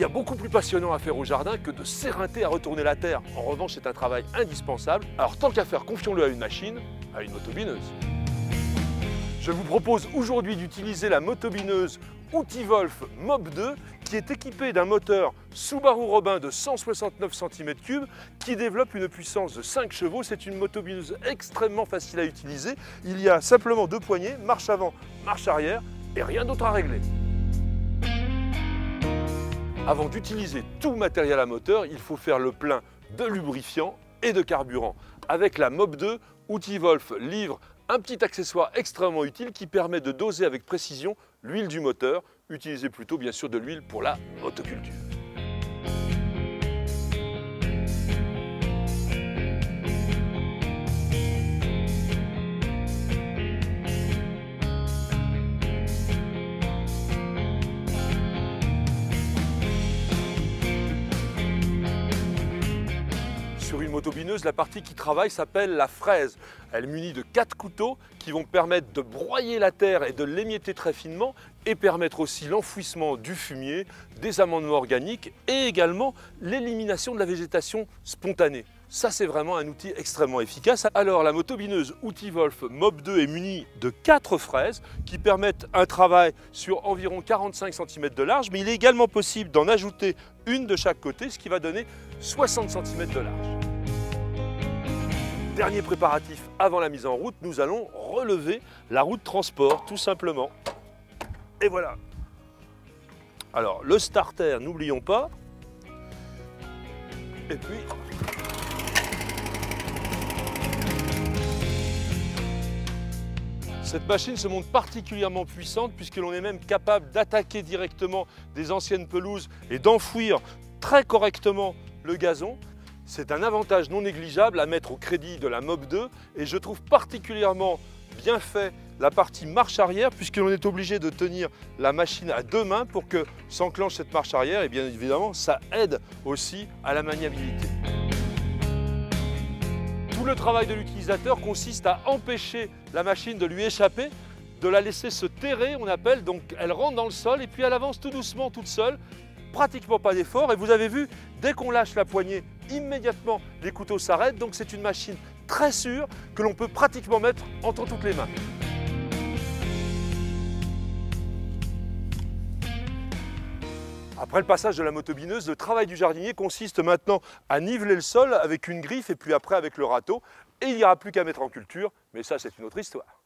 y a beaucoup plus passionnant à faire au jardin que de s'éreinter à retourner la terre. En revanche, c'est un travail indispensable. Alors tant qu'à faire, confions-le à une machine, à une motobineuse. Je vous propose aujourd'hui d'utiliser la motobineuse Ultiwolf Mob 2 qui est équipée d'un moteur Subaru Robin de 169 cm3 qui développe une puissance de 5 chevaux. C'est une motobineuse extrêmement facile à utiliser. Il y a simplement 2 poignées, marche avant, marche arrière et rien d'autre à régler. Avant d'utiliser tout matériel à moteur, il faut faire le plein de lubrifiant et de carburant. Avec la Mob 2, Ultiwolf livre un petit accessoire extrêmement utile qui permet de doser avec précision l'huile du moteur. Utilisez plutôt bien sûr de l'huile pour la motoculture. Sur une motobineuse, la partie qui travaille s'appelle la fraise. Elle est munie de 4 couteaux qui vont permettre de broyer la terre et de l'émietter très finement et permettre aussi l'enfouissement du fumier, des amendements organiques et également l'élimination de la végétation spontanée. Ça, c'est vraiment un outil extrêmement efficace. Alors, la motobineuse Ultiwolf Mob 2 est munie de 4 fraises qui permettent un travail sur environ 45 cm de large, mais il est également possible d'en ajouter une de chaque côté, ce qui va donner 60 cm de large. Dernier préparatif avant la mise en route, nous allons relever la roue de transport, tout simplement. Et voilà. Alors, le starter, n'oublions pas. Et puis... Cette machine se montre particulièrement puissante puisque l'on est même capable d'attaquer directement des anciennes pelouses et d'enfouir très correctement le gazon. C'est un avantage non négligeable à mettre au crédit de la Mob 2 et je trouve particulièrement bien fait la partie marche arrière puisque l'on est obligé de tenir la machine à 2 mains pour que s'enclenche cette marche arrière et bien évidemment ça aide aussi à la maniabilité. Tout le travail de l'utilisateur consiste à empêcher la machine de lui échapper, de la laisser se terrer, on appelle, donc elle rentre dans le sol et puis elle avance tout doucement toute seule, pratiquement pas d'effort. Et vous avez vu, dès qu'on lâche la poignée, immédiatement les couteaux s'arrêtent, donc c'est une machine très sûre que l'on peut pratiquement mettre entre toutes les mains. Après le passage de la motobineuse, le travail du jardinier consiste maintenant à niveler le sol avec une griffe et puis après avec le râteau. Et il n'y aura plus qu'à mettre en culture, mais ça c'est une autre histoire.